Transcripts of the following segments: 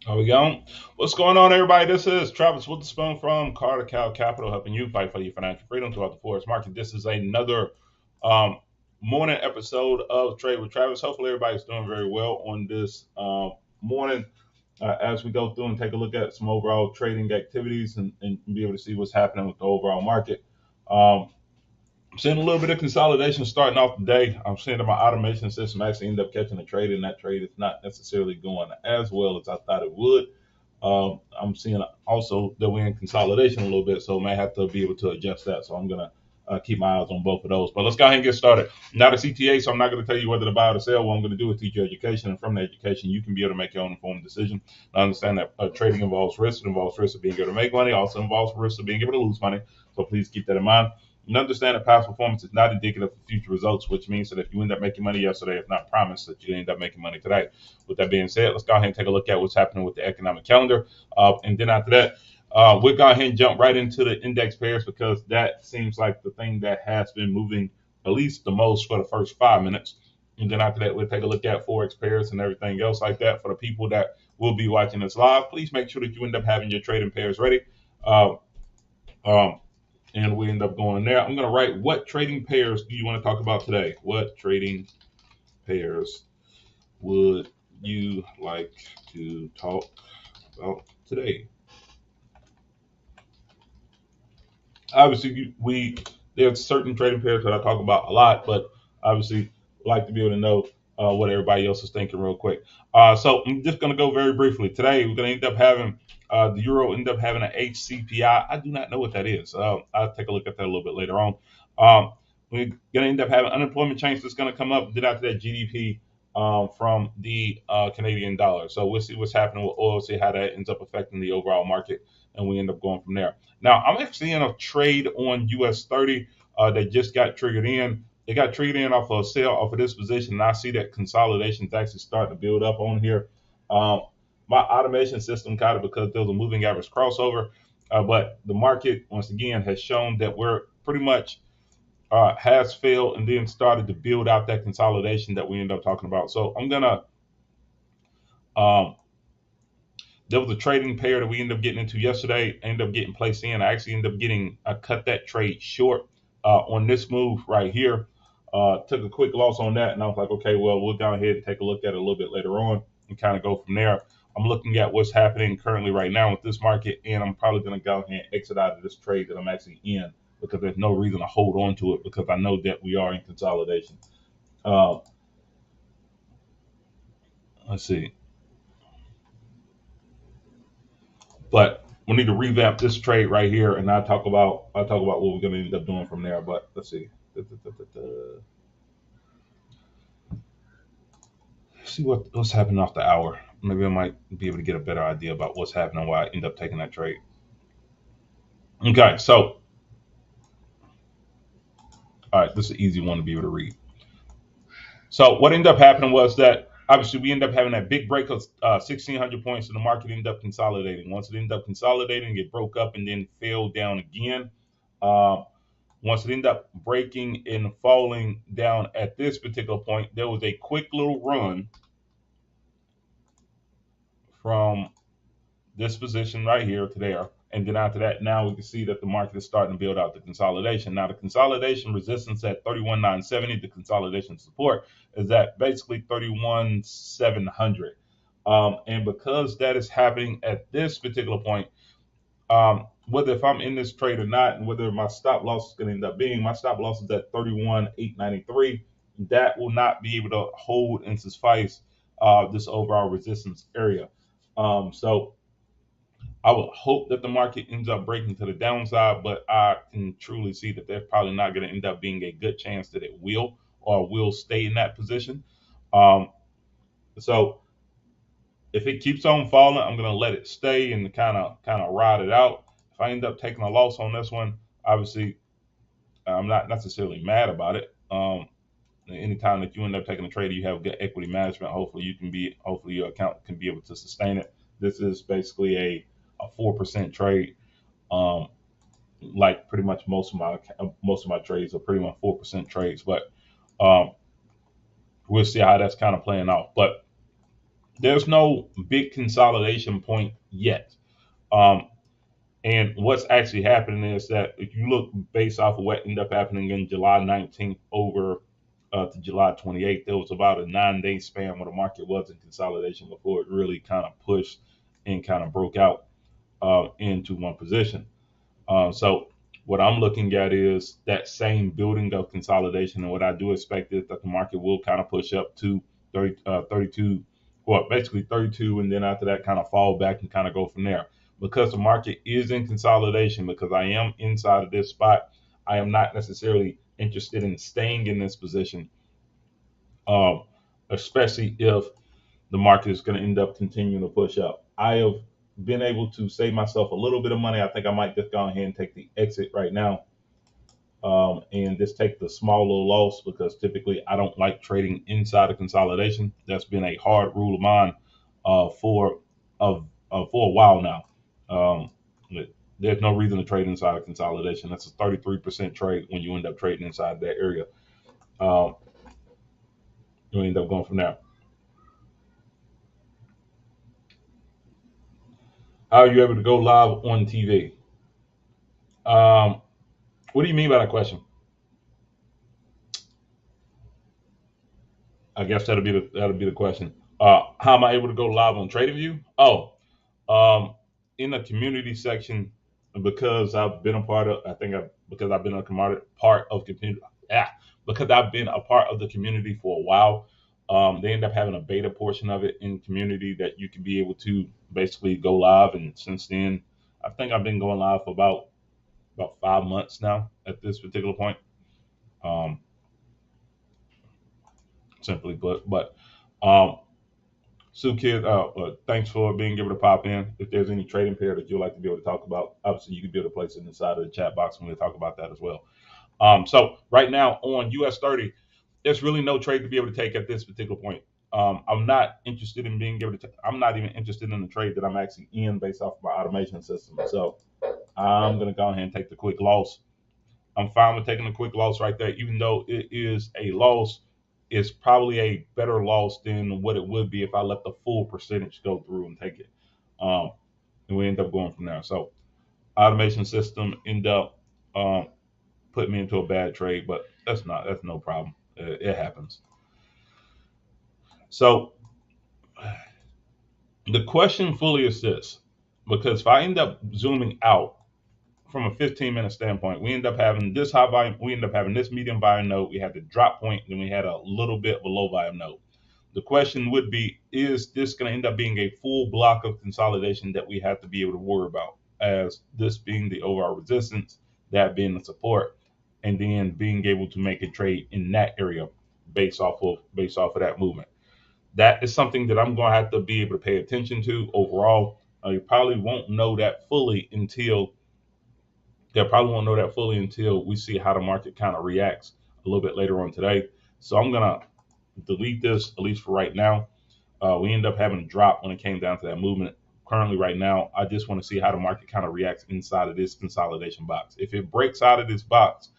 There we go. What's going on, everybody? This is Travis with the Spoon from Carter Cal Capital, helping you fight for your financial freedom throughout the forest market. This is another um, morning episode of Trade with Travis. Hopefully, everybody's doing very well on this morning as we go through and take a look at some overall trading activities and be able to see what's happening with the overall market. Um, I'm seeing a little bit of consolidation starting off the day. I'm seeing that my automation system actually end up catching a trade, and that trade is not necessarily going as well as I thought it would. I'm seeing also that we're in consolidation a little bit, so I may have to be able to adjust that. So I'm gonna keep my eyes on both of those. But let's go ahead and get started. Not a CTA, so I'm not going to tell you whether to buy or to sell. What I'm going to do is teach you education, and from the education, you can be able to make your own informed decision. I understand that trading involves risk. It involves risk of being able to make money. It also involves risk of being able to lose money. So please keep that in mind. And understand that past performance is not indicative of future results, which means that if you end up making money yesterday, it's not promised that you end up making money today. With that being said, let's go ahead and take a look at what's happening with the economic calendar. And then after that, we'll go ahead and jump right into the index pairs because that seems like the thing that has been moving at least the most for the first 5 minutes. And then after that, we'll take a look at Forex pairs and everything else like that. For the people that will be watching this live, please make sure that you end up having your trading pairs ready. Uh, um, and we end up going there. I'm going to write what trading pairs do you want to talk about today? What trading pairs would you like to talk about today? Obviously, we there's certain trading pairs that I talk about a lot, but obviously, I like to be able to know what everybody else is thinking real quick. So I'm just going to go very briefly. Today, we're going to end up having the euro end up having an HCPI. I do not know what that is. I'll take a look at that a little bit later on. We're going to end up having unemployment change that's going to come up. Then after that, GDP from the Canadian dollar. So we'll see what's happening with oil, see how that ends up affecting the overall market, and we end up going from there. Now, I'm actually in a trade on US 30 that just got triggered in. It got triggered in off of a sale off of this position, and I see that consolidation is actually starting to build up on here. Um, my automation system kind of because there was a moving average crossover, but the market once again has shown that we're pretty much has failed and then started to build out that consolidation that we end up talking about. So I'm gonna um, there was a trading pair that we ended up getting into yesterday. I ended up getting placed in. I actually ended up getting cut that trade short on this move right here. Took a quick loss on that, and I was like, okay, well, we'll go ahead and take a look at it a little bit later on and kind of go from there. I'm looking at what's happening currently right now with this market, and I'm probably going to go ahead and exit out of this trade that I'm actually in because there's no reason to hold on to it because I know that we are in consolidation. Uh, let's see. But we need to revamp this trade right here, and I'll talk about what we're going to end up doing from there. But let's see. See what's happening off the hour. Maybe I might be able to get a better idea about what's happening while I end up taking that trade. Okay, so all right, this is an easy one to be able to read. So what ended up happening was that obviously we ended up having that big break of 1,600 points, and the market ended up consolidating. Once it ended up consolidating, it broke up and then fell down again. Um, Once it ended up breaking and falling down at this particular point, there was a quick little run from this position right here to there. And then after that, now we can see that the market is starting to build out the consolidation. Now, the consolidation resistance at 31,970, the consolidation support is at basically 31,700. And because that is happening at this particular point, whether if I'm in this trade or not, and whether my stop loss is going to end up being, my stop loss is at 31,893. That will not be able to hold and suffice this overall resistance area. So I would hope that the market ends up breaking to the downside, but I can truly see that there's probably not going to end up being a good chance that it will or will stay in that position. Um, so if it keeps on falling, I'm going to let it stay and kind of ride it out. If I end up taking a loss on this one, obviously I'm not necessarily mad about it. Anytime that you end up taking a trade, you have good equity management. Hopefully your account can be able to sustain it. This is basically a 4% trade. Um, like pretty much most of my trades are pretty much 4% trades, but um, we'll see how that's kind of playing out. But there's no big consolidation point yet. Um, and what's actually happening is that if you look based off of what ended up happening in July 19th over to July 28th, there was about a 9 day span where the market was in consolidation before it really kind of pushed and kind of broke out into one position. So what I'm looking at is that same building of consolidation, and what I do expect is that the market will kind of push up to 32, well, basically 32, and then after that, kind of fall back and kind of go from there. Because the market is in consolidation, because I am inside of this spot, I am not necessarily interested in staying in this position, um, especially if the market is going to end up continuing to push up. I have been able to save myself a little bit of money. I think I might just go ahead and take the exit right now, and just take the small little loss, because typically I don't like trading inside of consolidation. That's been a hard rule of mine for for a while now. Um, there's no reason to trade inside of consolidation. That's a 33% trade when you end up trading inside that area. Um, you end up going from there. How are you able to go live on TV? Um, what do you mean by that question? I guess that'll be the question. How am I able to go live on TradingView? Oh, um, in the community section, because I've been a part of. I think because I've been a part of community. Because I've been a part of the community for a while. They end up having a beta portion of it in community that you can be able to basically go live. And since then, I think I've been going live for about 5 months now at this particular point. Um, Simply put, but um, Sue Kid, thanks for being able to pop in. If there's any trading pair that you'd like to be able to talk about, obviously you can be able to place it inside of the chat box and we'll talk about that as well. So right now on US 30, there's really no trade to be able to take at this particular point. I'm not interested in being able to. I'm not even interested in the trade that I'm actually in based off of my automation system. So I'm gonna go ahead and take the quick loss. I'm fine with taking a quick loss right there, even though it is a loss. It's probably a better loss than what it would be if I let the full percentage go through and take it. Um, and we end up going from there. So automation system end up putting me into a bad trade, but that's no problem. It happens. So the question fully is this, because if I end up zooming out from a 15-minute standpoint, we end up having this high volume, we end up having this medium volume node, we had the drop point, then we had a little bit of a low volume node. The question would be, is this going to end up being a full block of consolidation that we have to be able to worry about, as this being the overall resistance, that being the support, and then being able to make a trade in that area based off of that movement. That is something that I'm going to have to be able to pay attention to overall. You probably won't know that fully until They probably won't know that fully until we see how the market kind of reacts a little bit later on today. So I'm gonna delete this, at least for right now. We end up having a drop when it came down to that movement. Currently, right now, I just want to see how the market kind of reacts inside of this consolidation box. If it breaks out of this box,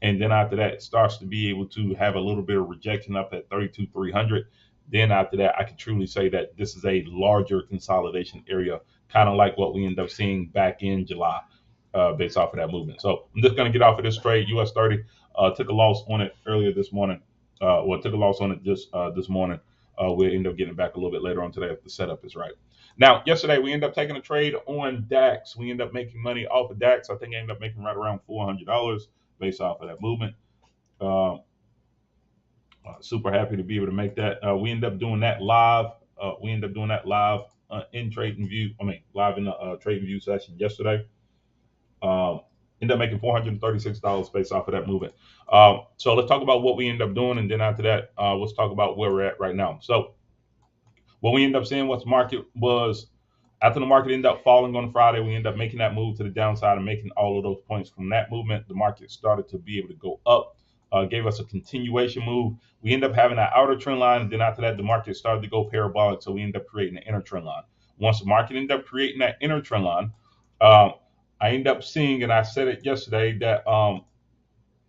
and then after that, it starts to be able to have a little bit of rejection up at 32,300, then after that, I can truly say that this is a larger consolidation area, kind of like what we end up seeing back in July, based off of that movement. So I'm just going to get off of this trade. US 30 took a loss on it earlier this morning. Took a loss on it just this morning. We'll end up getting back a little bit later on today if the setup is right. Now, yesterday we ended up taking a trade on DAX. We ended up making money off of DAX. I think I ended up making right around $400 based off of that movement. Uh, Super happy to be able to make that. We ended up doing that live. We ended up doing that live in Trading View. I mean, live in the Trading View session yesterday. End up making $436 based off of that movement. So let's talk about what we end up doing, and then after that, let's talk about where we're at right now. So what we end up seeing, what the market was after the market ended up falling on Friday, we ended up making that move to the downside and making all of those points from that movement. The market started to be able to go up, gave us a continuation move. We ended up having that outer trend line, and then after that, the market started to go parabolic, so we ended up creating an inner trend line. Once the market ended up creating that inner trend line, I ended up seeing, and I said it yesterday, that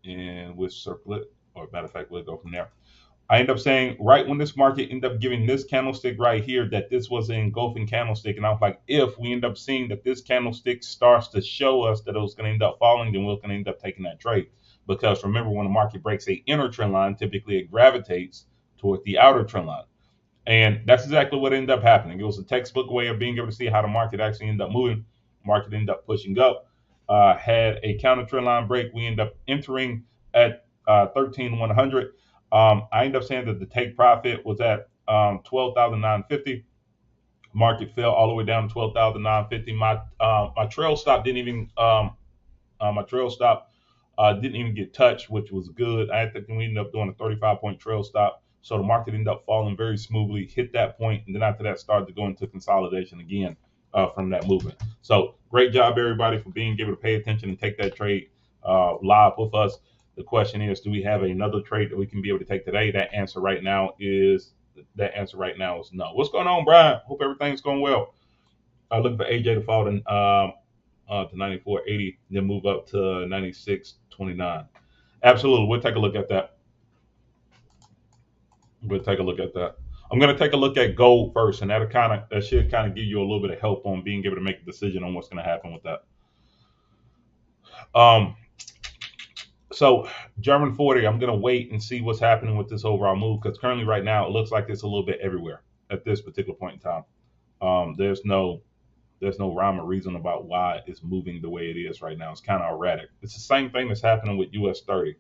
and we'll circle it, or matter of fact, we'll go from there. I end up saying right when this market ended up giving this candlestick right here that this was an engulfing candlestick, and I was like, if we end up seeing that this candlestick starts to show us that it was going to end up falling, then we're going to end up taking that trade. Because remember, when the market breaks a inner trend line, typically it gravitates toward the outer trend line. And that's exactly what ended up happening. It was a textbook way of being able to see how the market actually ended up moving. Market ended up pushing up, had a counter trend line break. We ended up entering at 13,100. I ended up saying that the take profit was at 12,950. Market fell all the way down to 12,950. My trail stop didn't even my trail stop didn't even get touched, which was good. I think we ended up doing a 35-point trail stop. So the market ended up falling very smoothly, hit that point, and then after that started to go into consolidation again from that movement. So great job, everybody, for being able to pay attention and take that trade live with us. The question is, do we have another trade that we can be able to take today? That answer right now is no. What's going on, Brian? Hope everything's going well. Looking for AJ to fall to 94.80, then move up to 96.29. Absolutely, we'll take a look at that. We'll take a look at that. I'm going to take a look at gold first, and that should kind of give you a little bit of help on being able to make a decision on what's going to happen with that. Um, so German 40, I'm going to wait and see what's happening with this overall move because currently, right now, it looks like it's a little bit everywhere at this particular point in time. There's no rhyme or reason about why it's moving the way it is right now. It's kind of erratic. It's the same thing that's happening with US 30.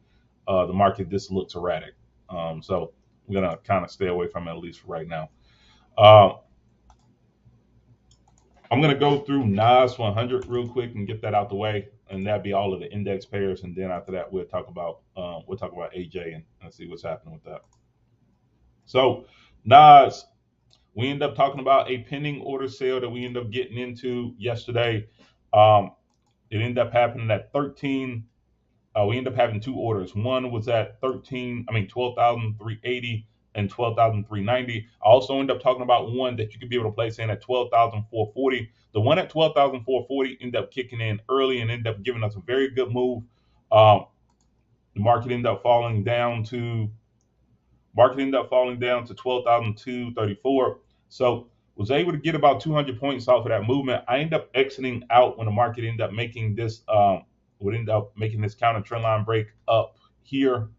The market just looks erratic. So I'm gonna kind of stay away from it at least for right now. Uh, I'm gonna go through NAS 100 real quick and get that out the way, and that'd be all of the index pairs. And then after that, we'll talk about AJ and see what's happening with that. So NAS, we end up talking about a pending order sale that we end up getting into yesterday. Um, It ended up happening at 13. We ended up having two orders. One was at 12,380 and 12,390. I also ended up talking about one that you could be able to place in at 12,440. The one at 12,440 ended up kicking in early and ended up giving us a very good move. Um, the market ended up falling down to 12,234. So was able to get about 200 points off of that movement. I ended up exiting out when the market ended up making this counter trend line break up here.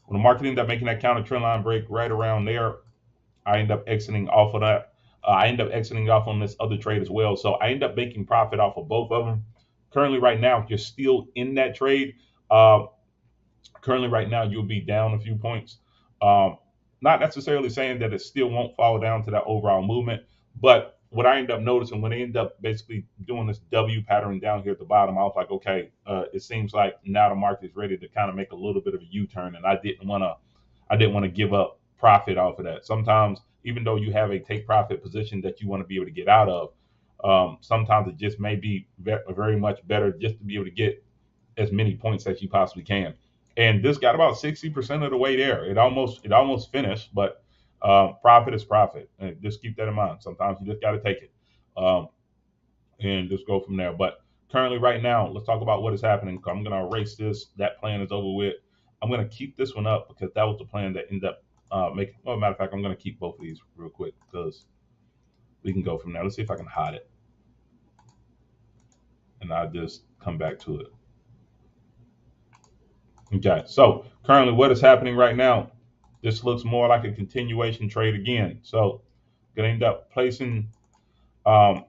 When the market ended up making that counter trend line break right around there, I ended up exiting off of that. I ended up exiting off on this other trade as well. So I ended up making profit off of both of them. Currently, right now, if you're still in that trade, currently right now you'll be down a few points. Um, Not necessarily saying that it still won't fall down to that overall movement, but what I end up noticing when they end up basically doing this W pattern down here at the bottom, I was like, okay, it seems like now the market is ready to kind of make a little bit of a U-turn, and I didn't want to give up profit off of that. Sometimes, even though you have a take profit position that you want to be able to get out of, sometimes it just may be very much better just to be able to get as many points as you possibly can. And this got about 60% of the way there. It almost finished, but profit is profit. And just keep that in mind. Sometimes you just got to take it and just go from there. But currently, right now, let's talk about what is happening. I'm going to erase this. That plan is over with. I'm going to keep this one up because that was the plan that ended up making. Well, matter of fact, I'm going to keep both of these real quick because we can go from there. Let's see if I can hide it. And I'll just come back to it. Okay, so currently what is happening right now, this looks more like a continuation trade again. So gonna end up placing, um,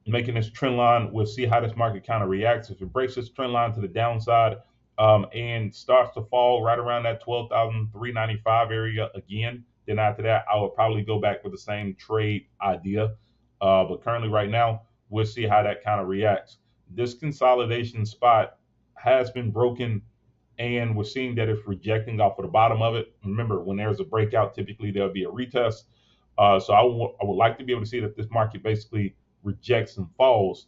making this trend line. We'll see how this market kind of reacts. If it breaks this trend line to the downside and starts to fall right around that 12,395 area again, then after that, I would probably go back with the same trade idea. But currently right now, we'll see how that kind of reacts. This consolidation spot has been broken and we're seeing that it's rejecting off of the bottom of it. Remember, when there's a breakout, typically there'll be a retest. So I would like to be able to see that this market basically rejects and falls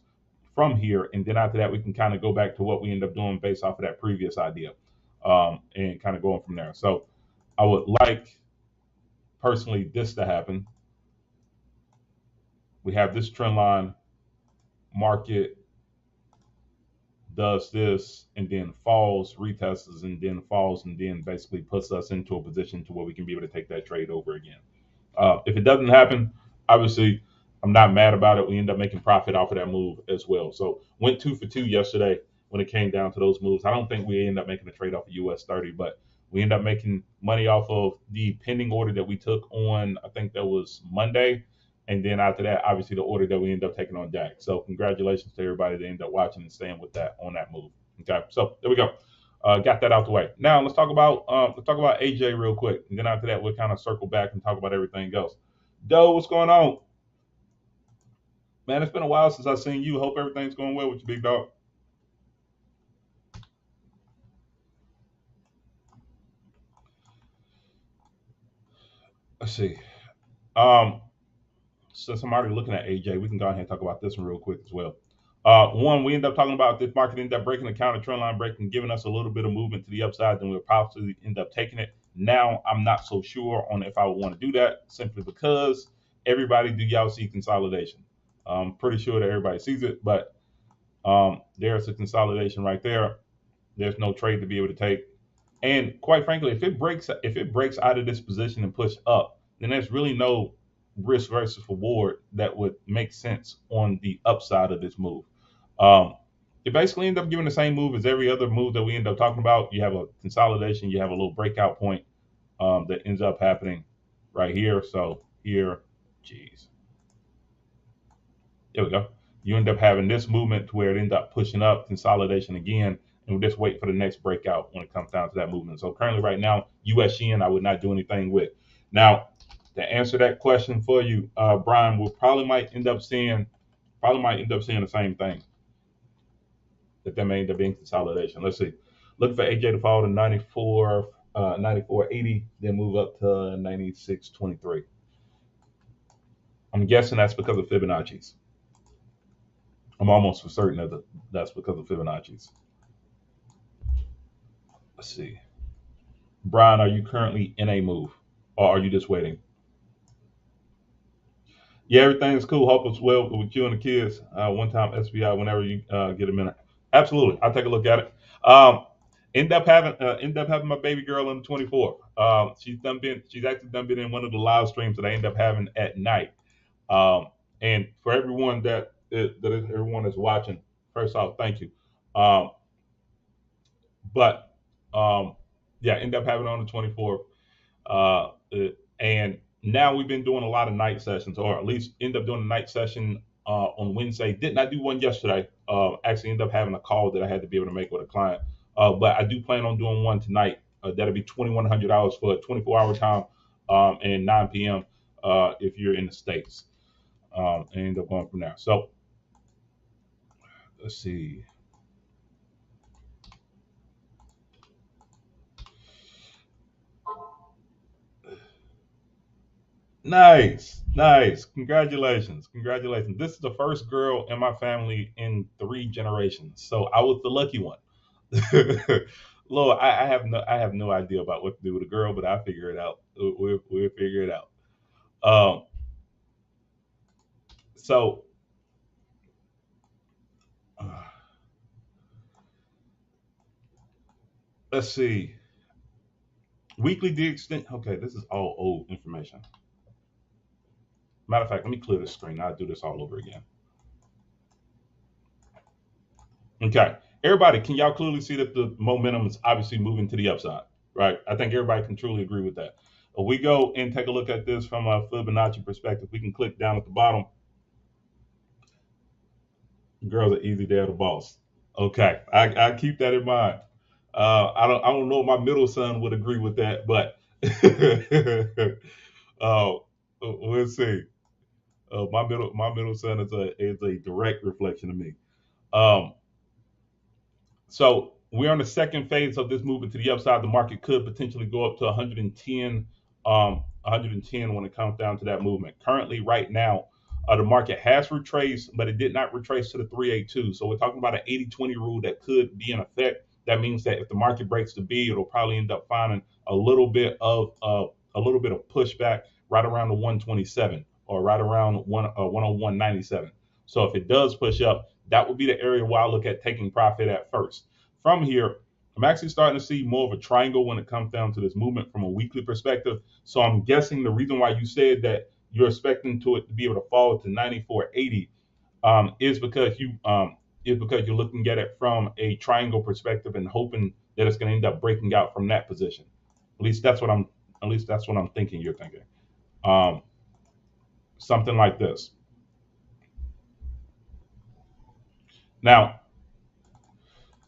from here, and then after that, we can kind of go back to what we end up doing based off of that previous idea, and kind of going from there. So I would like personally this to happen. We have this trend line, market does this and then falls, retests and then falls, and then basically puts us into a position to where we can be able to take that trade over again. If it doesn't happen, obviously, I'm not mad about it. We end up making profit off of that move as well. So went 2 for 2 yesterday when it came down to those moves. I don't think we end up making a trade off of US 30, but we end up making money off of the pending order that we took on, I think that was Monday. And then after that, obviously the order that we end up taking on Jack. So congratulations to everybody that ended up watching and staying with that on that move. Okay, so there we go. Got that out the way. Now let's talk about AJ real quick, and then after that we'll kind of circle back and talk about everything else. Doe, what's going on? Man, it's been a while since I've seen you. Hope everything's going well with you, big dog. Let's see. Since I'm already looking at AJ, we can go ahead and talk about this one real quick as well. One, we end up talking about this market end up breaking the counter trend line break and giving us a little bit of movement to the upside, then we'll probably end up taking it. Now, I'm not so sure on if I would want to do that simply because everybody, do y'all see consolidation? I'm pretty sure that everybody sees it, but there's a consolidation right there. There's no trade to be able to take. And quite frankly, if it breaks out of this position and push up, then there's really no risk versus reward that would make sense on the upside of this move. Um, it basically ends up giving the same move as every other move that we end up talking about. You have a consolidation, you have a little breakout point that ends up happening right here. So here, geez, there we go. You end up having this movement to where it ends up pushing up, consolidation again, and we just wait for the next breakout when it comes down to that movement. So currently, right now, US yen, I would not do anything with. Now, to answer that question for you, Brian, we probably might end up seeing the same thing. That may end up being consolidation. Let's see. Look for AJ to fall to 94, 94.80, then move up to 96.23. I'm guessing that's because of Fibonacci's. I'm almost for certain that that's because of Fibonacci's. Let's see. Brian, are you currently in a move, or are you just waiting? Yeah, everything's cool. Hope it's well with you and the kids. One time SBI, whenever you get a minute. Absolutely, I'll take a look at it. End up having my baby girl on the 24th. She's actually done been in one of the live streams that I end up having at night. And for everyone everyone is watching, first off, thank you. But yeah, end up having it on the 24th. And now we've been doing a lot of night sessions, or at least end up doing a night session on Wednesday. Did not do one yesterday. Actually ended up having a call that I had to be able to make with a client. But I do plan on doing one tonight. That'll be $2,100 for a 24-hour time and 9 p.m. If you're in the States. And end up going from there. So let's see. Nice. Congratulations. This is the first girl in my family in 3 generations. So I was the lucky one. Lord, I have no idea about what to do with a girl, but I figure it out. We'll figure it out. Um, so uh, let's see. Weekly D extent. Okay, this is all old information. Matter of fact, let me clear the screen. I'll do this all over again. Okay. Everybody, can y'all clearly see that the momentum is obviously moving to the upside, right? I think everybody can truly agree with that. If we go and take a look at this from a Fibonacci perspective, we can click down at the bottom. Girls are easy, they're the boss. Okay, I keep that in mind. I don't know if my middle son would agree with that, but uh, we'll see. My middle son is a direct reflection of me. Um, So we're on the second phase of this movement to the upside. The market could potentially go up to 110, 110 when it comes down to that movement. Currently, right now, the market has retraced, but it did not retrace to the 382. So we're talking about an 80-20 rule that could be in effect. That means that if the market breaks the B, it'll probably end up finding a little bit of pushback right around the 127 or right around 101.97. So if it does push up, that would be the area where I look at taking profit at first. From here, I'm actually starting to see more of a triangle when it comes down to this movement from a weekly perspective. So I'm guessing the reason why you said that you're expecting to it to be able to fall to 94.80 is because you're looking at it from a triangle perspective and hoping that it's going to end up breaking out from that position. At least that's what I'm thinking. You're thinking um, something like this. Now,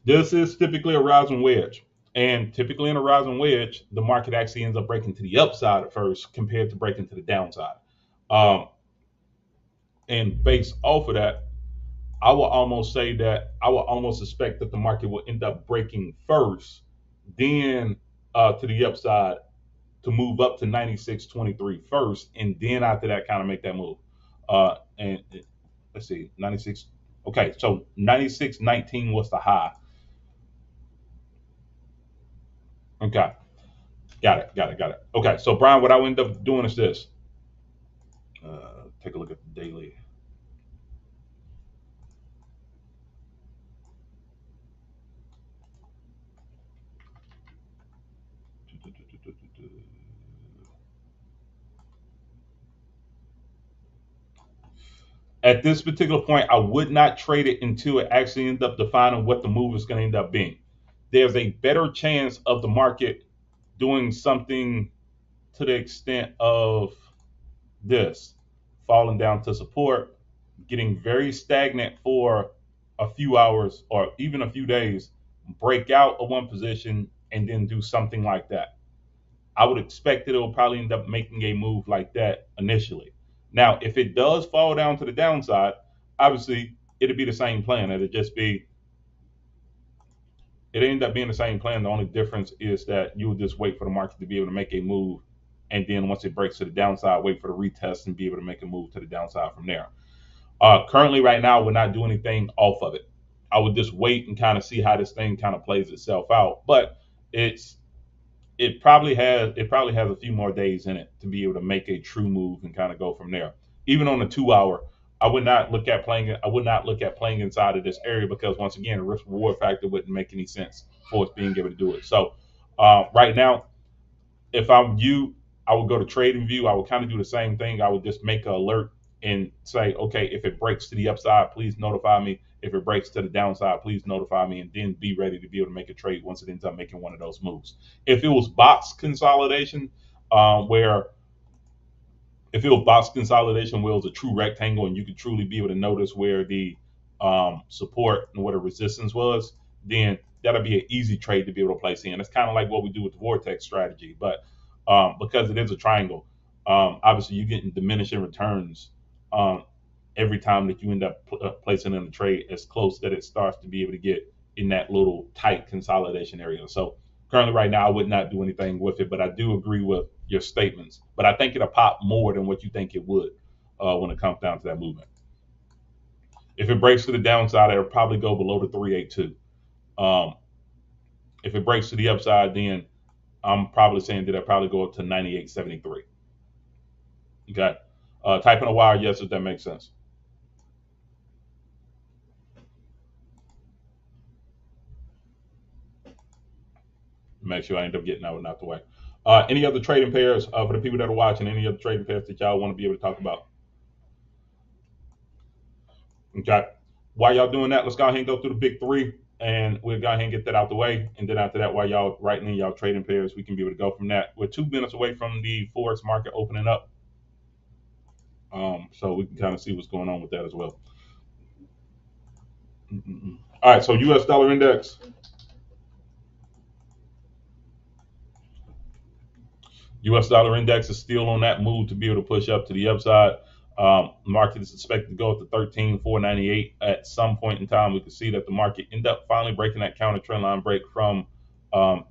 this is typically a rising wedge. And typically in a rising wedge, the market actually ends up breaking to the upside at first compared to breaking to the downside. Um, and based off of that, I will almost say that I will almost expect that the market will end up breaking first, then to the upside to move up to 96.23 first, and then after that, kind of make that move. And let's see, 96. Okay, so 96.19 was the high. Okay, got it. Okay, so Brian, what I will end up doing is this. Take a look at the daily. At this particular point, I would not trade it until it actually ends up defining what the move is going to end up being. There's a better chance of the market doing something to the extent of this, falling down to support, getting very stagnant for a few hours or even a few days, break out of one position, and then do something like that. I would expect that it'll probably end up making a move like that initially. Now, if it does fall down to the downside, obviously it'd be the same plan. It end up being the same plan. The only difference is that you would just wait for the market to be able to make a move, and then once it breaks to the downside, wait for the retest and be able to make a move to the downside from there. Currently, right now, we're not doing anything off of it. I would just wait and kind of see how this thing kind of plays itself out. But it's it probably has a few more days in it to be able to make a true move and kind of go from there. Even on the 2 hour, I would not look at playing inside of this area because once again, the risk reward factor wouldn't make any sense for us being able to do it. So right now, if I'm you, I would go to trading view. I would kind of do the same thing. I would just make an alert and say, okay, if it breaks to the upside, please notify me. If it breaks to the downside, please notify me, and then be ready to be able to make a trade once it ends up making one of those moves. If it was box consolidation, where if it was box consolidation where it was a true rectangle and you could truly be able to notice where the support and where the resistance was, then that'll be an easy trade to be able to place in. It's kind of like what we do with the vortex strategy, but because it is a triangle, obviously you're getting diminishing returns um, every time that you end up placing in a trade as close that it starts to be able to get in that little tight consolidation area. So currently, right now, I would not do anything with it, but I do agree with your statements. But I think it'll pop more than what you think it would when it comes down to that movement. If it breaks to the downside, it'll probably go below the 382. Um, if it breaks to the upside, then I'm probably saying that it'll probably go up to 98.73. Okay. Type in a wire, yes, if that makes sense. Make sure I end up getting that one out the way. Any other trading pairs for the people that are watching? Any other trading pairs that y'all want to be able to talk about? Okay. While y'all doing that, let's go ahead and go through the big three, and we'll go ahead and get that out the way. And then after that, while y'all writing in y'all trading pairs, we can be able to go from that. We're 2 minutes away from the forex market opening up, so we can kind of see what's going on with that as well. All right. So U.S. dollar index. U.S. dollar index is still on that move to be able to push up to the upside. Market is expected to go up to 13,498 at some point in time. We can see that the market end up finally breaking that counter trend line break from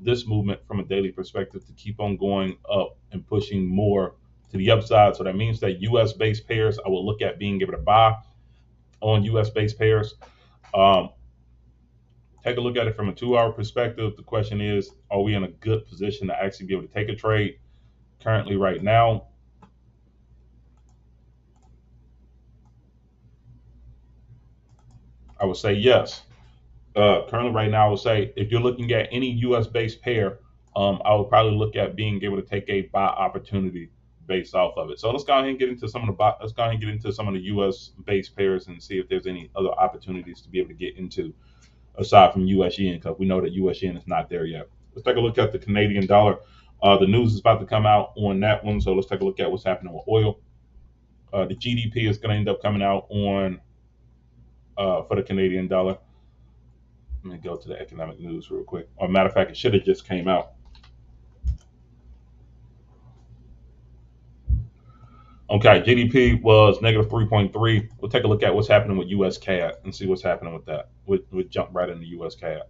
this movement from a daily perspective to keep on going up and pushing more to the upside. So that means that U.S. based pairs, I will look at being able to buy on U.S. based pairs. Um, Take a look at it from a 2 hour perspective. The question is, are we in a good position to actually be able to take a trade? Currently, right now, I would say yes. Currently, right now, I would say if you're looking at any U.S. based pair, I would probably look at being able to take a buy opportunity based off of it. So let's go ahead and get into some of the let's go ahead and get into some of the U.S. based pairs and see if there's any other opportunities to be able to get into aside from U.S. yen, because we know that U.S. yen is not there yet. Let's take a look at the Canadian dollar. The news is about to come out on that one, so let's take a look at what's happening with oil. The GDP is going to end up coming out on for the Canadian dollar. Let me go to the economic news real quick. Or matter of fact, it should have just came out. Okay, GDP was negative 3.3. We'll take a look at what's happening with US CAD and see what's happening with that. We'll jump right into US CAD.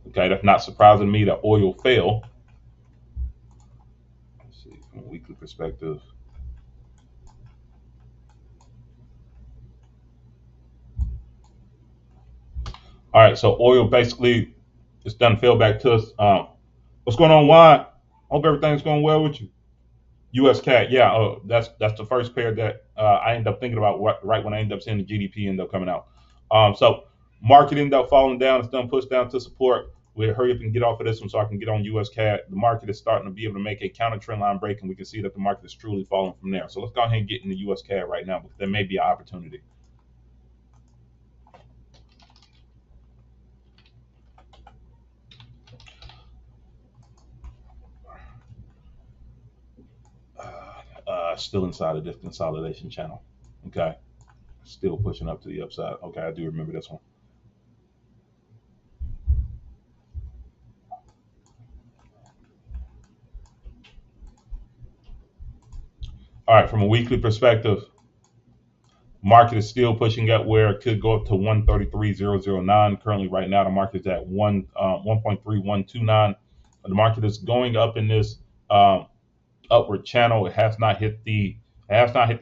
Okay, that's not surprising me that oil fell. Let's see from a weekly perspective. All right, so oil basically it's done fell back to us. What's going on, Juan? Hope everything's going well with you. US CAD, yeah, that's the first pair that I end up thinking about right when I end up seeing the GDP end up coming out. So market end up falling down. It's done pushed down to support. We'll hurry up and get off of this one so I can get on US CAD. The market is starting to be able to make a counter trend line break, and we can see that the market is truly falling from there. So let's go ahead and get in the US CAD right now because there may be an opportunity. Still inside of this consolidation channel. Okay, still pushing up to the upside. Okay, I do remember this one. All right, from a weekly perspective, market is still pushing up where it could go up to 133.009. Currently, right now, the market is at 1.3129. The market is going up in this upward channel. It has not hit the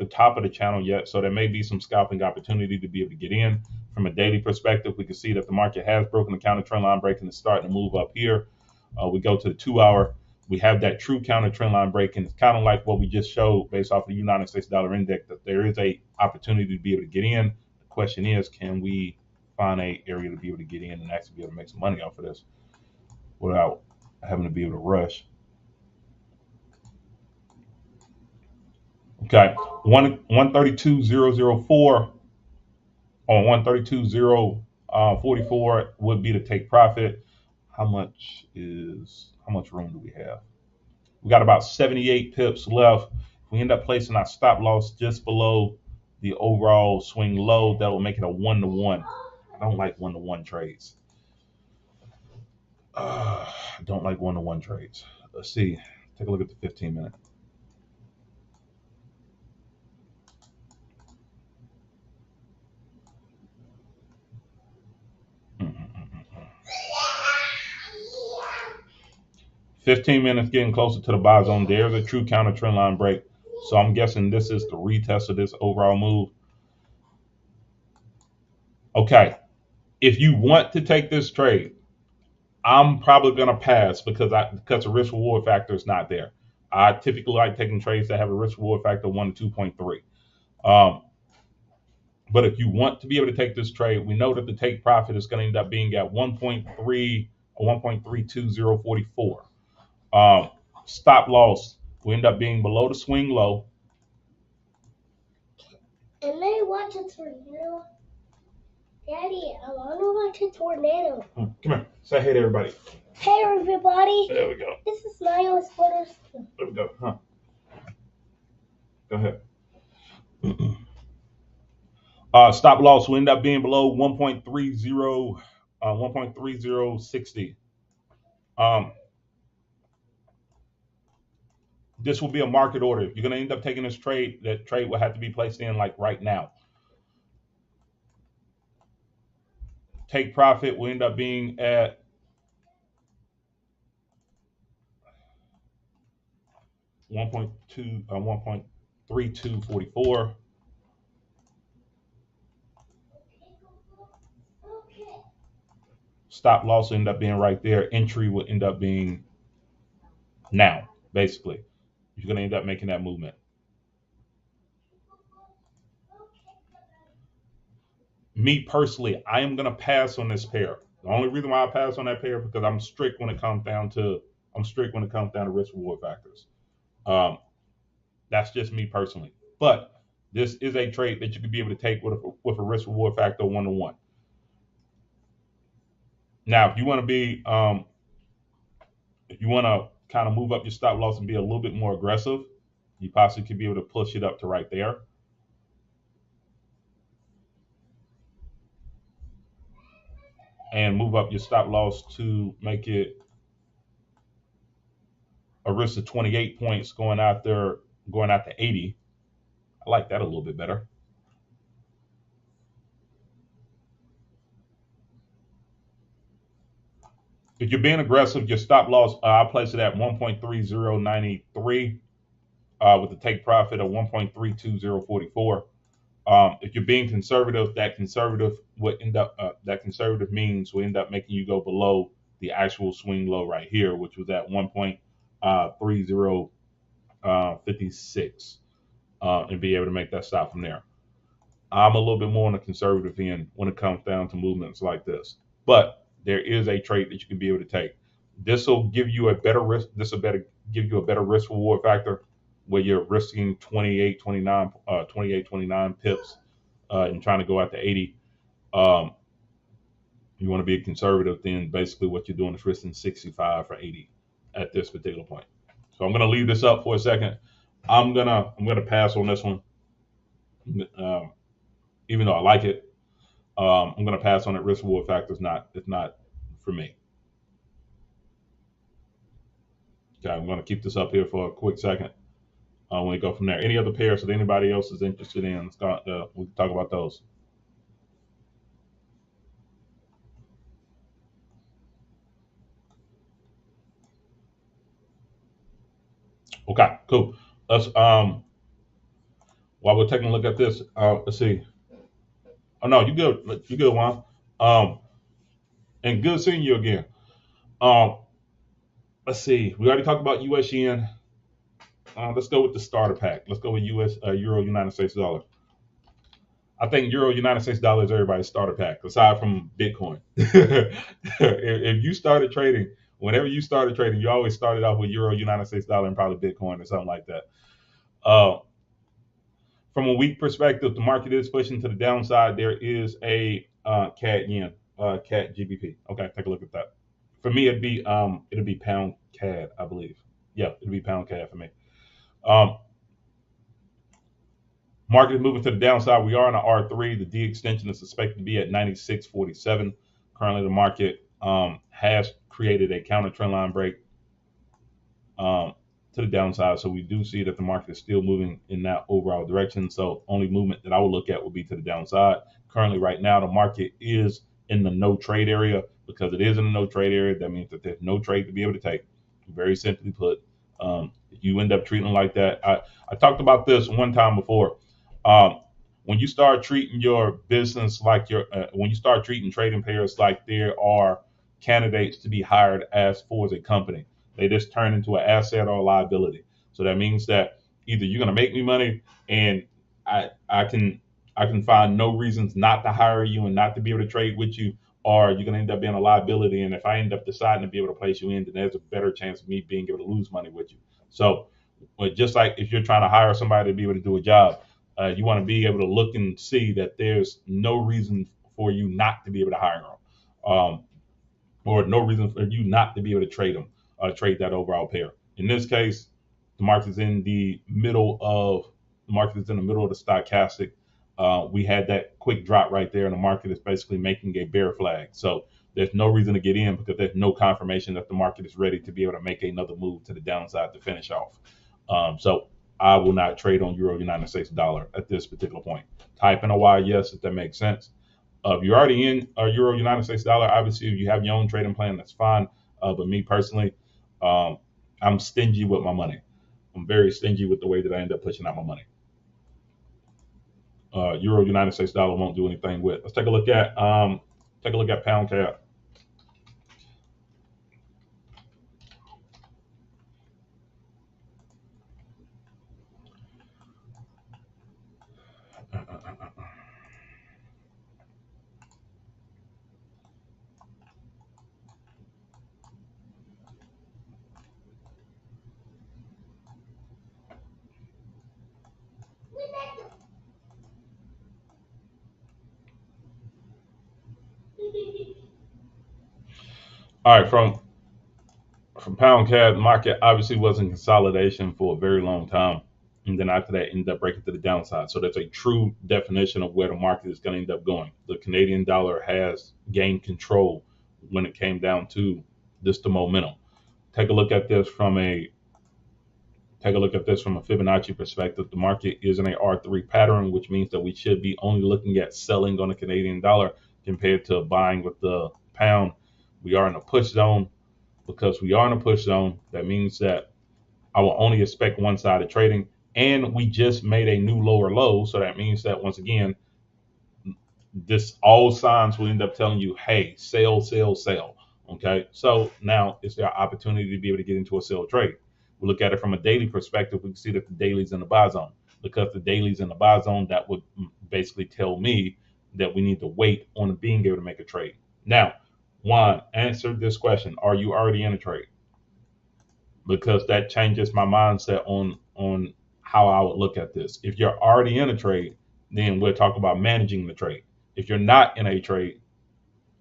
top of the channel yet, so there may be some scalping opportunity to be able to get in. From a daily perspective, we can see that the market has broken the counter trend line break and is starting to move up here. We go to the 2 hour. We have that true counter trend line break, and it's kind of like what we just showed based off of the United States dollar index that there is a opportunity to be able to get in. The question is, can we find a area to be able to get in and actually be able to make some money off of this without having to be able to rush? Okay, 132.004 on 132.044 would be to take profit. How much room do we have? We got about 78 pips left. If we end up placing our stop loss just below the overall swing low, that will make it a 1-to-1. I don't like 1-to-1 trades. I don't like 1-to-1 trades. Let's see. Take a look at the 15-minute. 15 minutes getting closer to the buy zone. There's a true counter trend line break. So I'm guessing this is the retest of this overall move. Okay. If you want to take this trade, I'm probably gonna pass because the risk reward factor is not there. I typically like taking trades that have a risk reward factor of 1 to 2.3. But if you want to be able to take this trade, we know that the take profit is going to end up being at 1.3 or 1.32044. Stop loss will end up being below the swing low. And I watch a tornado. Daddy, I want to watch a tornado. Come here. Say hey to everybody. Hey, everybody. There we go. This is Niles Splitters. There we go. Huh. Go ahead. Stop loss will end up being below 1.30, 1.3060. This will be a market order. If you're going to end up taking this trade, that trade will have to be placed in like right now. Take profit will end up being at 1.3244. Stop loss will end up being right there. Entry will end up being now, basically. You're going to end up making that movement. Me personally, I am going to pass on this pair. The only reason why I pass on that pair because I'm strict when it comes down to risk reward factors. Um, that's just me personally. But this is a trade that you could be able to take with a risk reward factor 1-to-1. Now, if you want to kind of move up your stop loss and be a little bit more aggressive, you possibly could be able to push it up to right there. And move up your stop loss to make it a risk of 28 points going out to 80. I like that a little bit better. If you're being aggressive, your stop loss, I'll place it at 1.3093 with a take profit of 1.32044. If you're being conservative, that conservative means will end up making you go below the actual swing low right here, which was at 1.3056, and be able to make that stop from there. I'm a little bit more on the conservative end when it comes down to movements like this, but there is a trade that you can be able to take. This will give you a better risk. This will give you a better risk reward factor where you're risking 28, 29 pips and trying to go out to 80. You want to be conservative, then basically what you're doing is risking 65 for 80 at this particular point. So I'm going to leave this up for a second. I'm gonna pass on this one, even though I like it. I'm going to pass on it. Risk reward factor is not for me. Okay, I'm going to keep this up here for a quick second. When we go from there, any other pairs that anybody else is interested in, we can talk about those. Okay, cool. Let's while we're taking a look at this, let's see. Oh no, you good? You good, Juan? And good seeing you again. Um, let's see. We already talked about US yen. Let's go with the starter pack. Let's go with US Euro United States dollar. I think Euro United States dollar is everybody's starter pack, aside from Bitcoin. If you started trading, whenever you started trading, you always started off with Euro United States dollar and probably Bitcoin or something like that. From a week perspective, the market is pushing to the downside. There is a CAD yen, CAD GBP. Okay, take a look at that. For me, it'd be pound CAD, I believe. Yeah, it'd be pound CAD for me. Um, Market is moving to the downside. We are on an R3. The D extension is expected to be at 96.47. Currently, the market has created a counter trend line break to the downside. So we do see that the market is still moving in that overall direction. So only movement that I would look at would be to the downside. Currently, right now, the market is in the no trade area. Because it is in the no trade area, that means that there's no trade to be able to take. Very simply put, if you end up treating like that, I talked about this one time before. When you start treating your business like when you start treating trading pairs like there are candidates to be hired as a company, they just turn into an asset or a liability. So that means that either you're going to make me money and I can find no reasons not to hire you and not to be able to trade with you, or you're going to end up being a liability. And if I end up deciding to be able to place you in, then there's a better chance of me being able to lose money with you. So, but just like if you're trying to hire somebody to be able to do a job, you want to be able to look and see that there's no reason for you not to be able to hire them, or no reason for you not to be able to trade them, trade that overall pair. In this case, the market is in the middle of the stochastic. We had that quick drop right there, and the market is basically making a bear flag. So there's no reason to get in because there's no confirmation that the market is ready to be able to make another move to the downside to finish off. So I will not trade on Euro United States dollar at this particular point. Type in a Y yes if that makes sense. If you're already in Euro United States dollar, obviously if you have your own trading plan, that's fine. But me personally, I'm stingy with my money. I'm very stingy with the way that I end up pushing out my money. Euro United States dollar won't do anything with. Let's take a look at pound CAD. All right, from pound CAD, the market obviously was in consolidation for a very long time. And then after that, ended up breaking to the downside. So that's a true definition of where the market is going to end up going. The Canadian dollar has gained control when it came down to this the momentum. Take a look at this from a Fibonacci perspective. The market is in a R3 pattern, which means that we should be only looking at selling on the Canadian dollar compared to buying with the pound. We are in a push zone. Because we are in a push zone, that means that I will only expect one side of trading. And we just made a new lower low. So that means that once again, this all signs will end up telling you, hey, sell, sell, sell. Okay. So now it's their opportunity to be able to get into a sell trade. We look at it from a daily perspective, we can see that the daily's in the buy zone. Because the daily's in the buy zone, that would basically tell me that we need to wait on being able to make a trade. Now, Juan, answer this question. Are you already in a trade? Because that changes my mindset on how I would look at this. If you're already in a trade, then we'll talk about managing the trade. If you're not in a trade,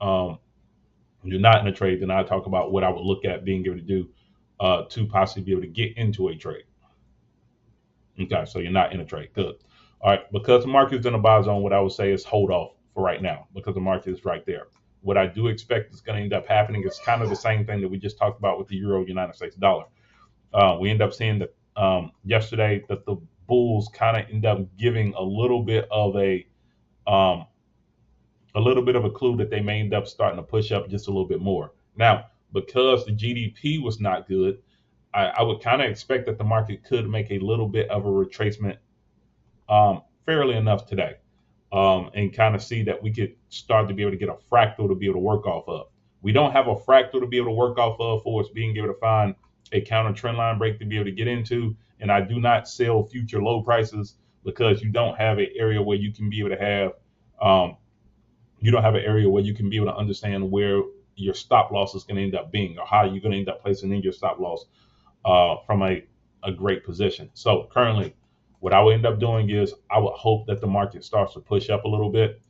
um, then I talk about what I would look at being able to do to possibly be able to get into a trade. Okay, so you're not in a trade. Good. All right, because the market is in a buy zone, what I would say is hold off for right now because the market is right there. What I do expect is going to end up happening is kind of the same thing that we just talked about with the euro United States dollar. We end up seeing that yesterday that the bulls kind of end up giving um, a little bit of a clue that they may end up starting to push up just a little bit more. Now, because the GDP was not good, I would kind of expect that the market could make a little bit of a retracement fairly enough today, and kind of see that we could start to be able to get a fractal to be able to work off of. We don't have a fractal to be able to work off of for us being able to find a counter trend line break to be able to get into. And I do not sell future low prices because you don't have an area where you can be able to have um, you don't have an area where you can be able to understand where your stop loss is going to end up being or how you're going to end up placing in your stop loss from a great position. So currently, what I would end up doing is I would hope that the market starts to push up a little bit.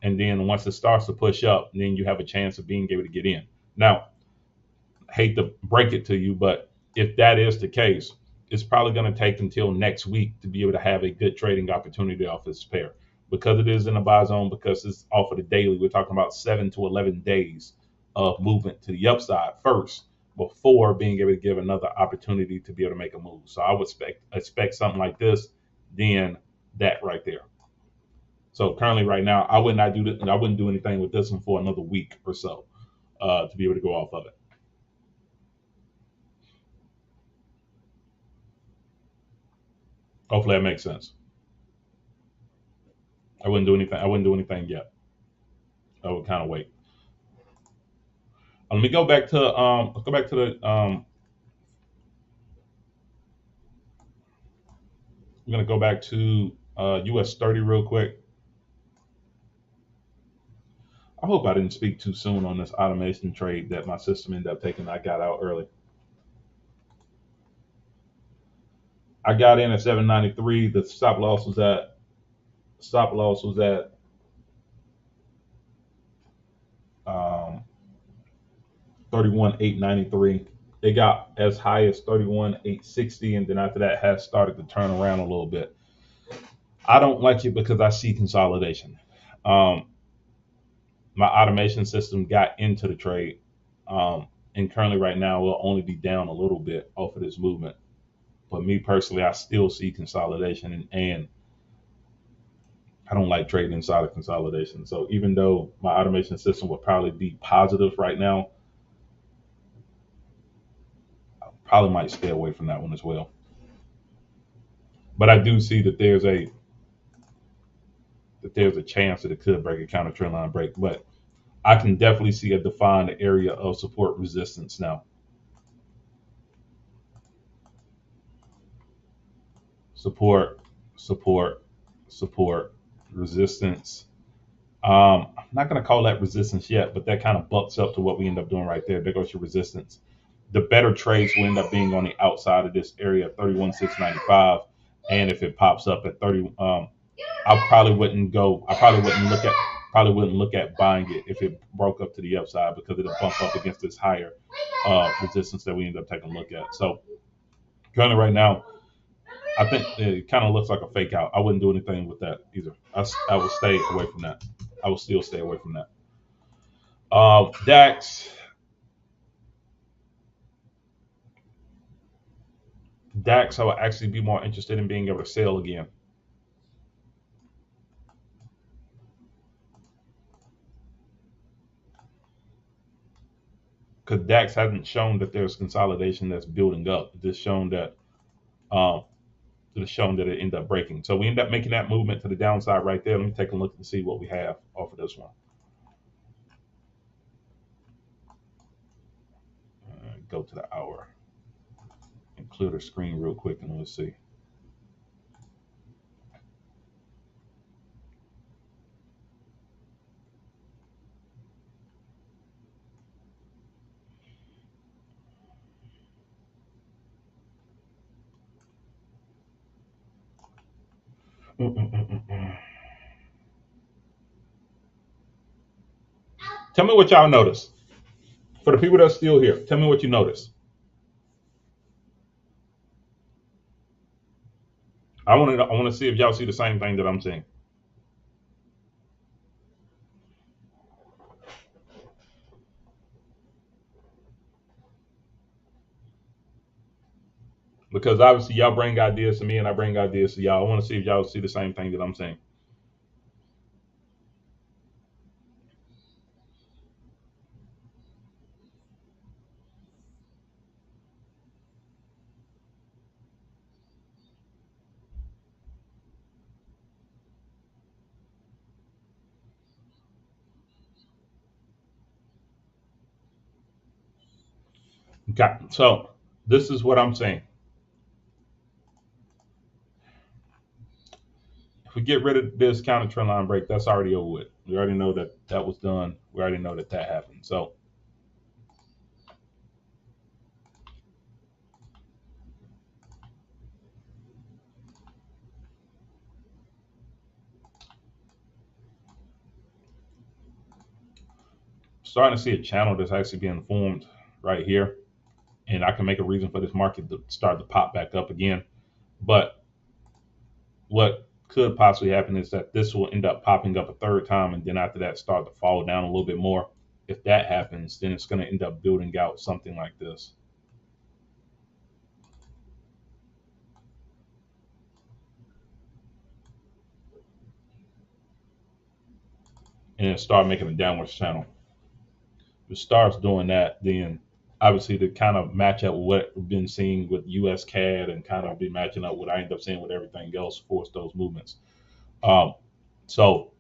And then once it starts to push up, then you have a chance of being able to get in. Now, hate to break it to you, but if that is the case, it's probably going to take until next week to be able to have a good trading opportunity off this pair. Because it is in a buy zone, because it's off of the daily, we're talking about 7 to 11 days of movement to the upside first before being able to give another opportunity to be able to make a move. So I would expect something like this, then that right there. So currently, right now, I would not do this, and I wouldn't do anything with this one for another week or so to be able to go off of it. Hopefully, that makes sense. I wouldn't do anything. I wouldn't do anything yet. I would kind of wait. Let me go back to let's go back to the I'm gonna go back to US 30 real quick. I hope I didn't speak too soon on this automation trade that my system ended up taking. I got out early. I got in at 793. The stop loss was at um, 31,893. It got as high as 31,860, and then after that has started to turn around a little bit. I don't like it because I see consolidation. Um, my automation system got into the trade, and currently right now will only be down a little bit off of this movement. But me personally, I still see consolidation, and I don't like trading inside of consolidation. So even though my automation system would probably be positive right now, I probably might stay away from that one as well. But I do see that there's a chance that it could break a counter trend line break. But I can definitely see a defined area of support resistance now. Support, support, support. resistance. I'm not going to call that resistance yet, but that kind of bucks up to what we end up doing right there. There goes your resistance. The better trades will end up being on the outside of this area, 31,695. And if it pops up at 30, I probably wouldn't go. I probably wouldn't look at buying it if it broke up to the upside because it'll bump up against this higher resistance that we end up taking a look at. So currently, right now, I think it kind of looks like a fake out. I wouldn't do anything with that either. I would stay away from that. I will still stay away from that. DAX. DAX, I would actually be more interested in being able to sell again. Because DAX hasn't shown that there's consolidation that's building up. It's just shown that it ended up breaking. So we end up making that movement to the downside right there. Let me take a look and see what we have off of this one. Go to the hour and clear the screen real quick and let's see. Tell me what y'all notice. For the people that are still here, tell me what you notice. I want to see if y'all see the same thing that I'm seeing. Because obviously y'all bring ideas to me and I bring ideas to y'all. I want to see if y'all see the same thing that I'm seeing. Okay, so this is what I'm saying. If we get rid of this counter trend line break, that's already over with. We already know that that was done. We already know that that happened. So starting to see a channel that's actually being formed right here. And I can make a reason for this market to start to pop back up again. But what could possibly happen is that this will end up popping up a third time and then after that start to fall down a little bit more. If that happens, then it's going to end up building out something like this. And then start making a downward channel. If it starts doing that, then obviously to kind of match up with what we've been seeing with US CAD and kind of be matching up what I end up seeing with everything else force those movements. So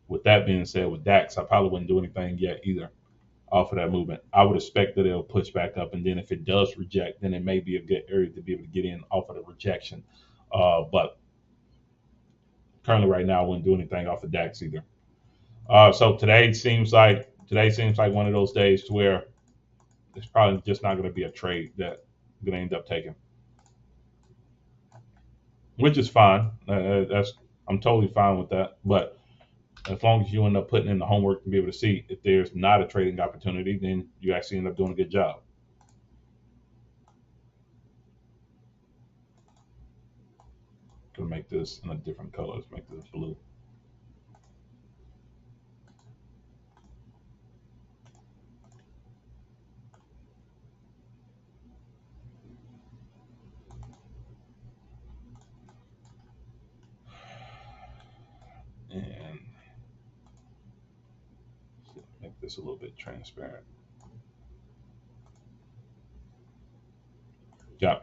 with that being said, with DAX, I probably wouldn't do anything yet either off of that movement. I would expect that it'll push back up, and then if it does reject, then it may be a good area to be able to get in off of the rejection. But currently, right now, I wouldn't do anything off of DAX either. So today seems like one of those days to where it's probably just not going to be a trade that I'm going to end up taking, which is fine. I'm totally fine with that. But as long as you end up putting in the homework to be able to see if there's not a trading opportunity, then you actually end up doing a good job. Gonna make this in a different color. Let's make this blue. And make this a little bit transparent. Yeah.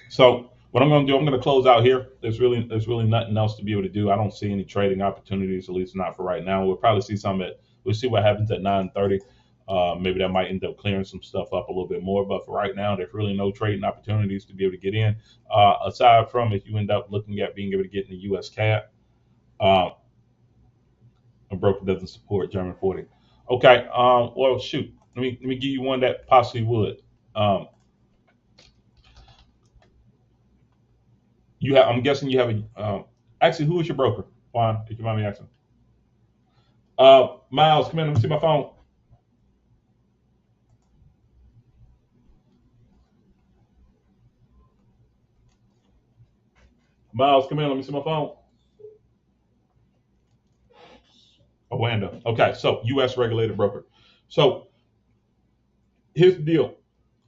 So what I'm going to do, I'm going to close out here. There's really nothing else to be able to do. I don't see any trading opportunities, at least not for right now. We'll probably see some at. We'll see what happens at 9:30. Maybe that might end up clearing some stuff up a little bit more. But for right now, there's really no trading opportunities to be able to get in. Aside from if you end up looking at being able to get in the US CAD, Uh, a broker doesn't support German 40. Okay. Well, shoot. Let me give you one that possibly would. Um, you have. I'm guessing you have a. Actually, who is your broker, Juan? If you mind me asking. Miles, come in. Let me see my phone. Miles, come in. Let me see my phone. Wanda. Okay, so U.S. regulated broker. So here's the deal.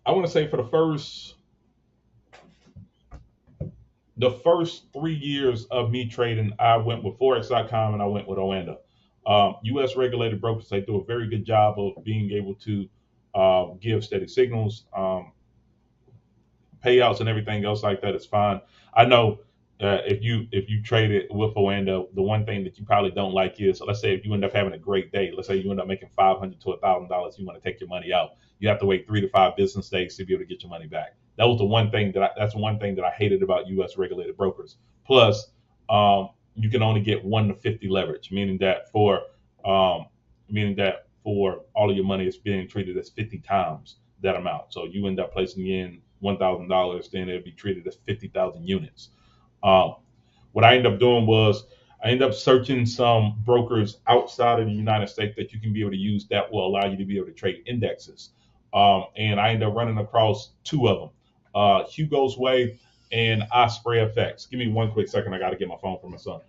I want to say for the first 3 years of me trading, I went with Forex.com and I went with Oanda. U.S. regulated brokers, they do a very good job of being able to give steady signals. Payouts and everything else like that is fine. I know if you trade it with Oanda, the one thing that you probably don't like is, let's say if you end up having a great day, let's say you end up making $500 to $1,000, you want to take your money out, you have to wait 3 to 5 business days to be able to get your money back. That's one thing that I hated about U.S. regulated brokers. Plus, you can only get 1 to 50 leverage, um, meaning that for all of your money, it's being treated as 50 times that amount. So you end up placing in $1,000, then it'll be treated as 50,000 units. Um, what I ended up doing was I ended up searching some brokers outside of the United States that you can be able to use that will allow you to be able to trade indexes. And I ended up running across two of them, Hugo's Way and Osprey FX. Give me one quick second. I got to get my phone from my son.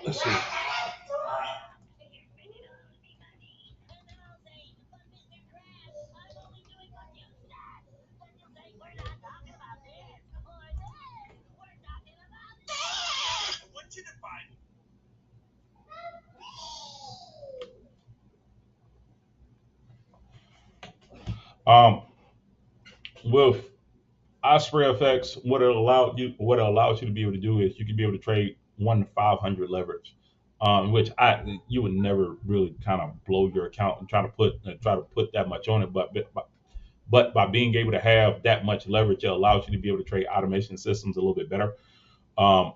Let's see. Um, with Osprey FX, what it allows you to be able to do is you can be able to trade 1 to 500 leverage, which you would never really kind of blow your account and try to put that much on it, but by being able to have that much leverage, it allows you to be able to trade automation systems a little bit better, um,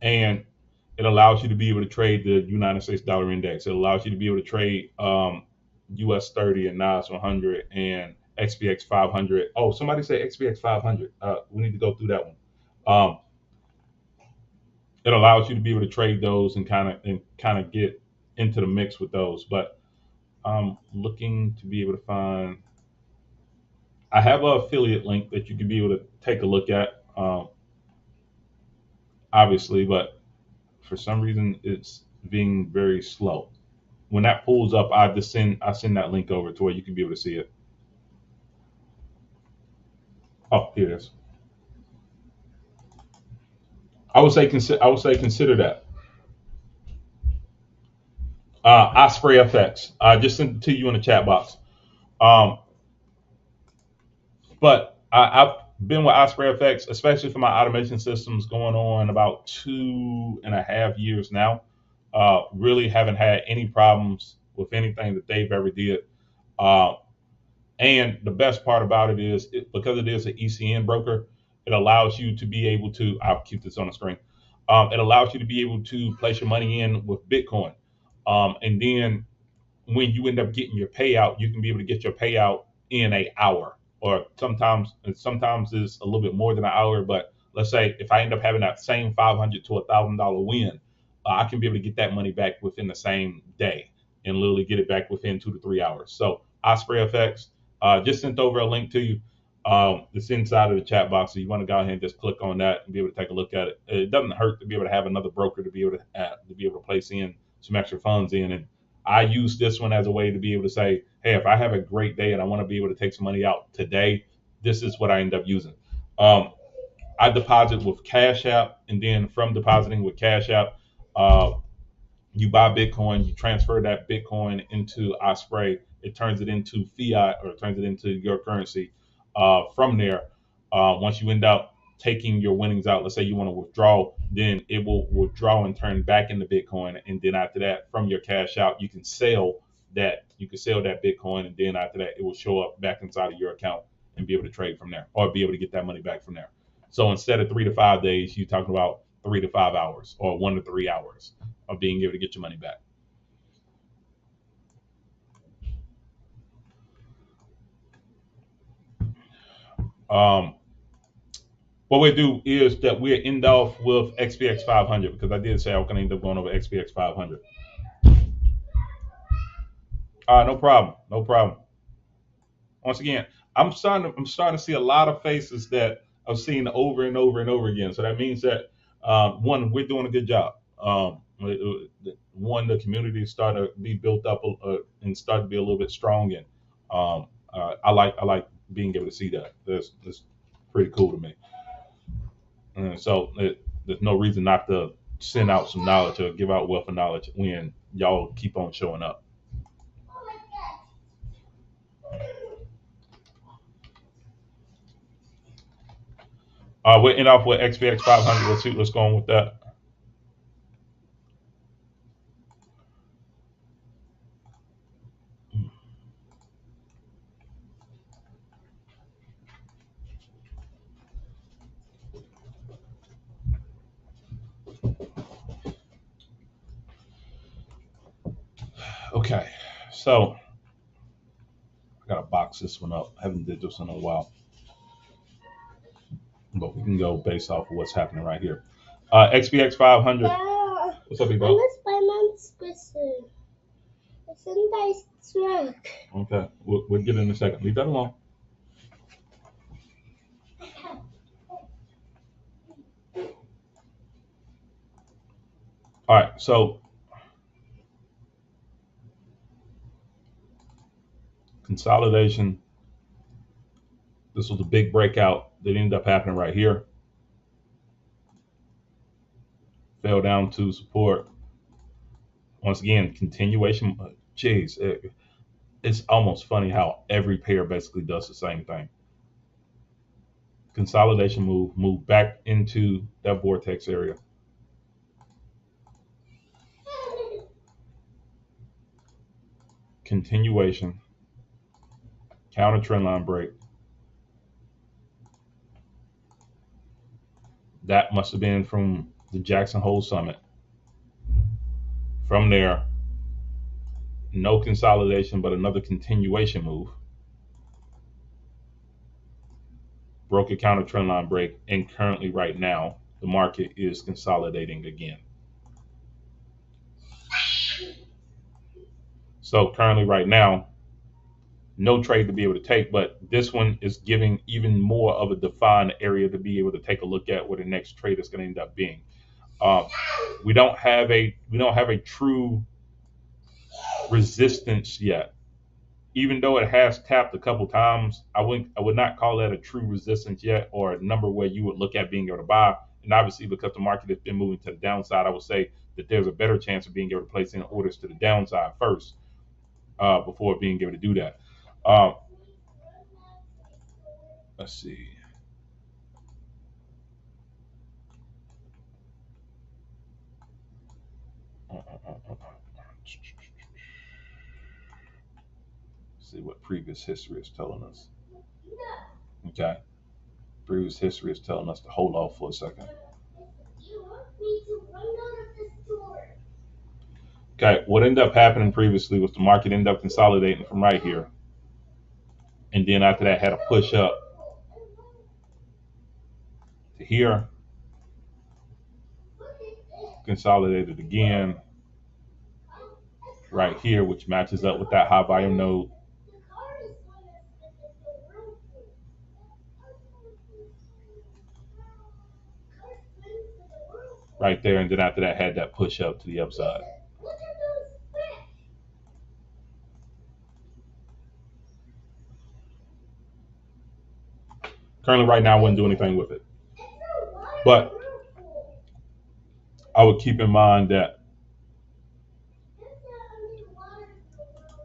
and it allows you to be able to trade the United States dollar index. It allows you to be able to trade US 30 and NAS 100 and XPX 500. Oh, somebody say XPX 500. We need to go through that one. Um, it allows you to be able to trade those and kind of get into the mix with those. But I'm looking to be able to find. I have an affiliate link that you can be able to take a look at, obviously, but for some reason it's being very slow. When that pulls up, I send that link over to where you can be able to see it. Oh, here it is. I would say consider that. Osprey FX. I just sent it to you in the chat box. Um, but I've been with Osprey FX, especially for my automation systems, going on about 2.5 years now. Really haven't had any problems with anything that they've ever did. Uh, And the best part about it is because it is an ECN broker, it allows you to be able to, I'll keep this on the screen. It allows you to be able to place your money in with Bitcoin. And then when you end up getting your payout, you can be able to get your payout in an hour, or sometimes it's a little bit more than an hour. But let's say if I end up having that same $500 to $1,000 win, I can be able to get that money back within the same day and literally get it back within 2 to 3 hours. So Osprey FX, just sent over a link to you. It's inside of the chat box, so you want to go ahead and just click on that and be able to take a look at it. It doesn't hurt to be able to have another broker to be able to place in some extra funds in, and I use this one as a way to be able to say, hey, if I have a great day and I want to be able to take some money out today, this is what I end up using. Um, I deposit with Cash App, and then from depositing with Cash App, uh, you buy Bitcoin, you transfer that Bitcoin into Osprey, it turns it into fiat or turns it into your currency. From there, once you end up taking your winnings out. Let's say you want to withdraw, then it will withdraw and turn back into Bitcoin. And then after that, from your cash out, you can sell that. You can sell that Bitcoin, and then after that, it will show up back inside of your account and be able to trade from there, or be able to get that money back from there. So instead of 3 to 5 days, you're talking about 3 to 5 hours or 1 to 3 hours of being able to get your money back. What we do is that we end off with XPX 500, because I did say I was going to end up going over XPX 500. No problem. No problem. Once again, I'm starting to see a lot of faces that I've seen over and over and over again. So that means that one, we're doing a good job. One, the community is starting to be built up and start to be a little bit strong. And I like being able to see that. That's pretty cool to me. And so there's no reason not to send out some knowledge or give out wealth of knowledge when y'all keep on showing up. We'll end off with XPX 500. Let's see what's going with that. Okay, so I gotta box this one up. I haven't did this in a while, but we can go based off of what's happening right here. XPX 500. What's up, people? Okay, we'll get in a second. Leave that alone. All right, so consolidation. This was a big breakout that ended up happening right here. Fell down to support. Once again, continuation. Jeez, it's almost funny how every pair basically does the same thing. Consolidation move back into that vortex area. Continuation. Counter trend line break. That must have been from the Jackson Hole Summit. From there, no consolidation, but another continuation move. Broke a counter trend line break, and currently right now, the market is consolidating again. So currently right now, no trade to be able to take, but this one is giving even more of a defined area to be able to take a look at where the next trade is going to end up being. We don't have a true resistance yet. Even though it has tapped a couple times, I would not call that a true resistance yet, or a number where you would look at being able to buy. And obviously, because the market has been moving to the downside, I would say that there's a better chance of being able to place in orders to the downside first before being able to do that. Let's see. See what previous history is telling us. Okay. Previous history is telling us to hold off for a second. Okay, what ended up happening previously was the market ended up consolidating from right here. And then after that had a push up to here. Consolidated again right here, which matches up with that high volume node. Right there, and then after that had that push up to the upside. Currently right now I wouldn't do anything with it. But I would keep in mind that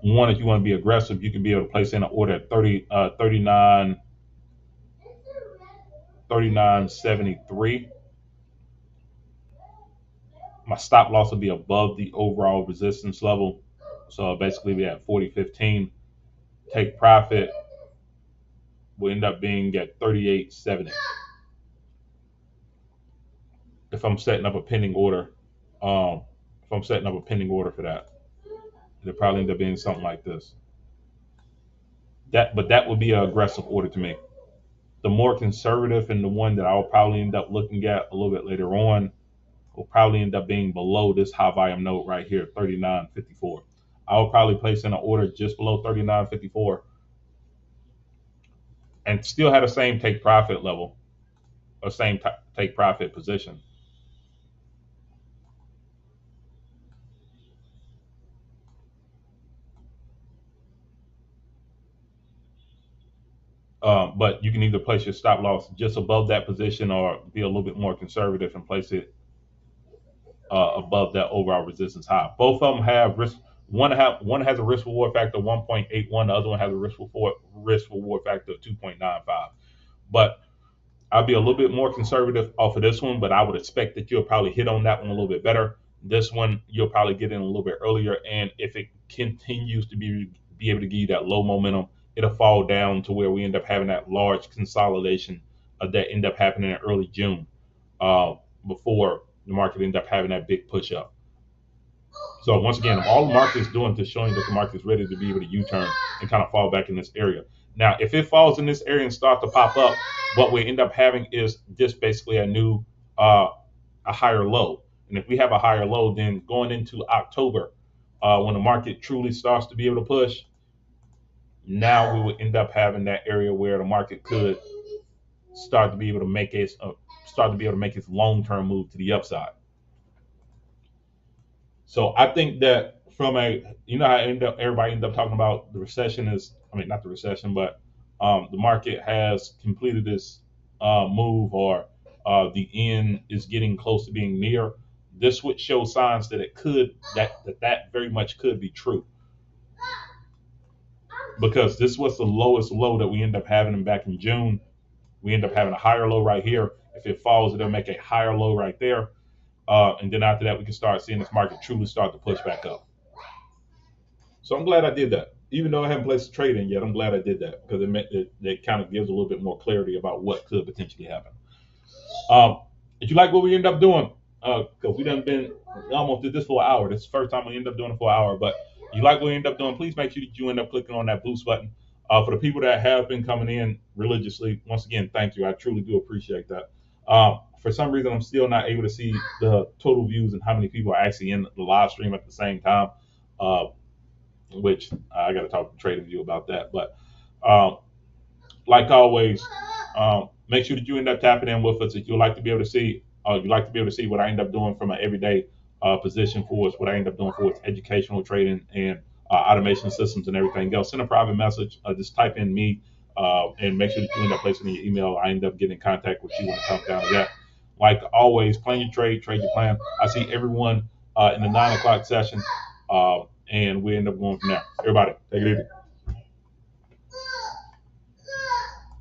one, if you want to be aggressive, you can be able to place in an order at 39. 39.73. My stop loss will be above the overall resistance level. So basically we have 40.15. Take profit will end up being at 38.70. If I'm setting up a pending order, if I'm setting up a pending order for that, it'll probably end up being something like this. But that would be an aggressive order to me. The more conservative and the one that I'll probably end up looking at a little bit later on will probably end up being below this high volume node right here, 39.54. I will probably place in an order just below 39.54 and still have the same take profit level or same take profit position. But you can either place your stop loss just above that position or be a little bit more conservative and place it above that overall resistance high. Both of them have risk. One has a risk reward factor of 1.81. The other one has a risk reward factor of 2.95. But I'll be a little bit more conservative off of this one, but I would expect that you'll probably hit on that one a little bit better. This one you'll probably get in a little bit earlier, and if it continues to be able to give you that low momentum, it'll fall down to where we end up having that large consolidation that end up happening in early June before the market end up having that big push up. So once again, all the market is doing is showing that the market is ready to be able to U-turn and kind of fall back in this area. Now, if it falls in this area and start to pop up, what we end up having is just basically a new, a higher low. And if we have a higher low, then going into October, when the market truly starts to be able to push, now we would end up having that area where the market could start to be able to make its long-term move to the upside. So I think that from how everybody ended up talking about the recession not the recession, but the market has completed this move, or the end is getting close to being near. This would show signs that that very much could be true, because this was the lowest low that we end up having back in June. We end up having a higher low right here. If it falls, it'll make a higher low right there. And then after that, we can start seeing this market truly start to push back up. So I'm glad I did that. Even though I haven't placed a trade in yet, I'm glad I did that, because it kind of gives a little bit more clarity about what could potentially happen. If you like what we end up doing, because we done been almost did this for an hour. This is the first time we end up doing it for an hour. But if you like what we end up doing, please make sure that you end up clicking on that boost button. For the people that have been coming in religiously, once again, thank you. I truly do appreciate that. For some reason, I'm still not able to see the total views and how many people are actually in the live stream at the same time, which I got to talk to TradingView about that. But like always, make sure that you end up tapping in with us if you'd like to be able to see. You'd like to be able to see what I end up doing from an everyday position for us, what I end up doing for us, educational trading and automation systems and everything else. Send a private message. Just type in me and make sure that you end up placing in your email. I end up getting in contact with you when it comes down to that. Like always, plan your trade your plan. I see everyone in the 9 o'clock session, and we end up going from there. Everybody, take it easy.